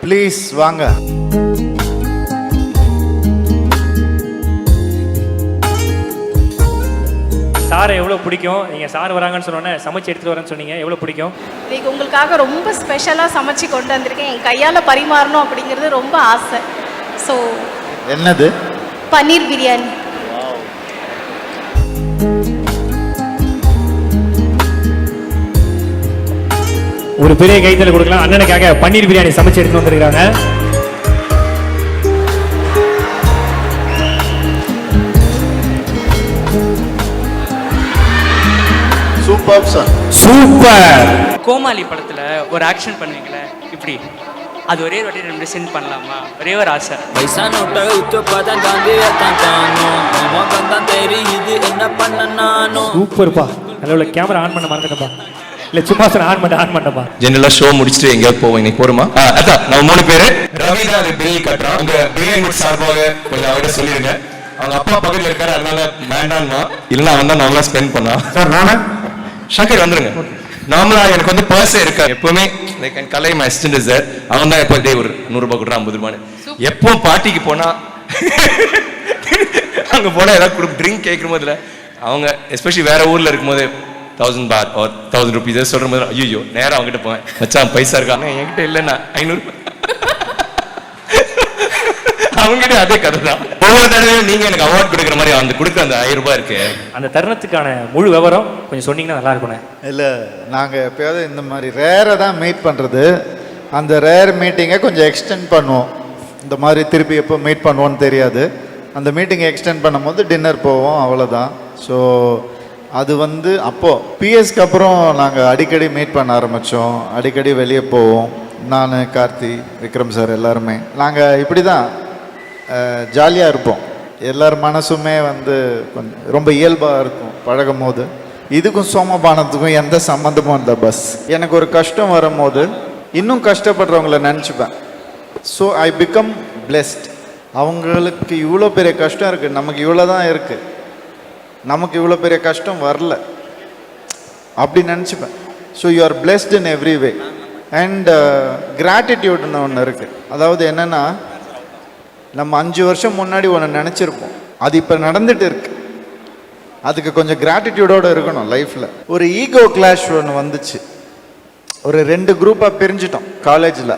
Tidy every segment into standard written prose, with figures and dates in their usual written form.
Please வாங்க. சாரை எவ்வளோ பிடிக்கும்? நீங்கள் சார் வராங்கன்னு சொன்னோன்னே சமைச்சு எடுத்துகிட்டு வரேன்னு சொன்னீங்க, எவ்வளோ பிடிக்கும்? இன்னைக்கு உங்களுக்காக ரொம்ப ஸ்பெஷலாக சமைச்சு கொண்டு வந்திருக்கேன். என் கையால் பரிமாறணும் அப்படிங்கிறது ரொம்ப ஆசை. ஸோ என்னது? பன்னீர் பிரியாணி. ஒரு பெரிய கைத்தல கொடுக்கலாம். அண்ணனுக்காக பன்னீர் பிரியாணி சமைச்சு எடுத்துட்டு வந்திருக்காங்க. Super sir, super. கோமாளி படத்துல ஒரு ஆக்ஷன் பண்ணுவீங்களே இப்படி, அது ஒரே வாட்டி ரெண்டு சென்ட் பண்ணலாமா? ஒரே ஒரு ஆசை. சூப்பர்ப்பா. நல்ல கேமரா ஆன் பண்ண மறந்துட்டப்பா. இல்ல சும்மா சார் ஆன் பண்ணப்பா. ஜெனரலா ஷோ முடிச்சுட்டு எங்கேயாவது போவோம். இன்னைக்கு போறோமா? அதான் நம்ம 3 பேரு. ரவி தான் பில் கட்டுறான். உங்க பிரியாணி சார்பாக கொஞ்சம் அவர்கிட்ட சொல்லிருங்க. அவங்க அப்பா பக்கத்துல இருக்காரு, அதனால வேண்டாம்னா இல்லைன்னா அவன் தான் நார்மலா ஸ்பெண்ட் பண்ணா. சார் நானே ஷாக்கர் வந்துருங்க. நார்மலா எனக்கு வந்து பர்ஸே இருக்கா எப்பவுமே. Like N Kalai my assistant sir, அவன் தான் எப்போ டே ஒரு 100 ரூபாய் கொடுறான், 50 ரூபான்னு. எப்போ பார்ட்டிக்கு போனா அங்க போனா ஏதாவது ட்ரிங்க் கேட்கும் போதுல அவங்க எஸ்பெஷலி வேற ஊர்ல இருக்கும் போது 1000 பாத் or 1000 rupees சொல்ற மாதிரி ஐயோ நேரம் அவங்ககிட்ட போவேன். மச்சான் பைசா இருக்காங்க என்கிட்ட இல்லைன்னா 500 அவங்ககிட்ட அதே கதை தான். ஒவ்வொரு தடவையும் நீங்க எனக்கு அவார்ட் கொடுக்குற மாதிரி அந்த கொடுக்குற அந்த 1000 ரூபாய் இருக்கு. அந்த தருணத்துக்கான முழு விவரம் கொஞ்சம் சொன்னீங்கன்னா நல்லா இருக்கும். இல்லை, நாங்கள் எப்போயாவது இந்த மாதிரி ரேரை தான் மீட் பண்ணுறது. அந்த ரேர் மீட்டிங்கை கொஞ்சம் எக்ஸ்டெண்ட் பண்ணுவோம். இந்த மாதிரி திருப்பி எப்போ மீட் பண்ணுவோன்னு தெரியாது. அந்த மீட்டிங்கை எக்ஸ்டெண்ட் பண்ணும்போது டின்னர் போவோம், அவ்வளோதான். ஸோ அது வந்து அப்போது பிஎஸ்க்கு அப்புறம் நாங்கள் அடிக்கடி மீட் பண்ண ஆரம்பித்தோம். அடிக்கடி வெளியே போவோம். நான், கார்த்தி, விக்ரம் சார் எல்லாருமே நாங்கள் இப்படி தான் ஜாலியாக இருப்போம். எல்லார் மனசுமே வந்து கொஞ்சம் ரொம்ப இயல்பாக இருக்கும் பழகும் போது. இதுக்கும் சோமபானத்துக்கும் எந்த சம்மந்தமும் இல்லை. பஸ் எனக்கு ஒரு கஷ்டம் வரும்போது இன்னும் கஷ்டப்படுறவங்கள நினச்சிப்பேன். So I become blessed. அவங்களுக்கு இவ்வளோ பெரிய கஷ்டம் இருக்குது, நமக்கு இவ்வளோ தான் இருக்குது, நமக்கு இவ்வளோ பெரிய கஷ்டம் வரல அப்படி நினச்சிப்பேன். So you are blessed in every way. And கிராட்டிடியூட்னு ஒன்று இருக்குது. அதாவது என்னென்னா, நம்ம 5 வருஷம் முன்னாடி ஒன்று நினச்சிருப்போம், அது இப்போ நடந்துட்டு இருக்கு. அதுக்கு கொஞ்சம் கிராட்டிடியூடோடு இருக்கணும் லைஃப்பில். ஒரு ஈகோ கிளாஷ் ஒன்று வந்துச்சு. ஒரு 2 குரூப்பாக பிரிஞ்சிட்டோம் காலேஜில்.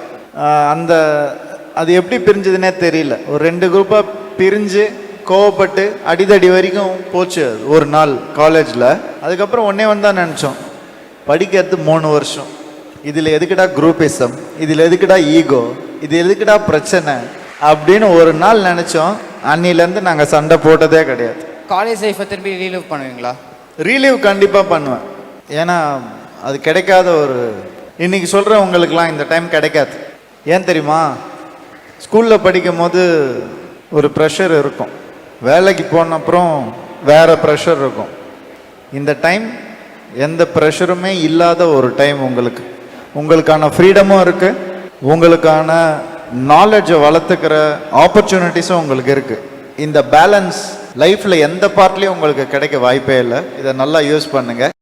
அது எப்படி பிரிஞ்சதுன்னே தெரியல. ஒரு 2 குரூப்பாக பிரிஞ்சு கோவப்பட்டு அடிதடி வரைக்கும் போச்சு ஒரு நாள் காலேஜில். அதுக்கப்புறம் ஒன்றே தான் நினச்சோம், படிக்கிறது 3 வருஷம், இதில் எதுக்குடா குரூப்பிசம், இதில் எதுக்குடா ஈகோ, இது எதுக்குடா பிரச்சனை அப்படின்னு ஒரு நாள் நினச்சோம். அன்னிலேருந்து நாங்கள் சண்டை போட்டதே கிடையாது. காலேஜ் லைஃப்பை திரும்பி ரீலீவ் பண்ணுவீங்களா? ரீலீவ் கண்டிப்பாக பண்ணுவேன். ஏன்னா அது கிடைக்காத ஒரு, இன்றைக்கி சொல்கிறவங்களுக்கெலாம் இந்த டைம் கிடைக்காது. ஏன் தெரியுமா? ஸ்கூலில் படிக்கும் போது ஒரு ப்ரெஷர் இருக்கும், வேலைக்கு போன அப்புறம் வேறு ப்ரெஷர் இருக்கும். இந்த டைம் எந்த ப்ரெஷருமே இல்லாத ஒரு டைம். உங்களுக்கான ஃப்ரீடமும் இருக்குது, உங்களுக்கான நாலேஜை வளர்த்துக்கிற ஆப்பர்ச்சுனிட்டிஸும் உங்களுக்கு இருக்குது. இந்த பேலன்ஸ் லைஃப்பில் எந்த பார்ட்லேயும் உங்களுக்கு கிடைக்க வாய்ப்பே இல்லை. இதை நல்லா யூஸ் பண்ணுங்கள்.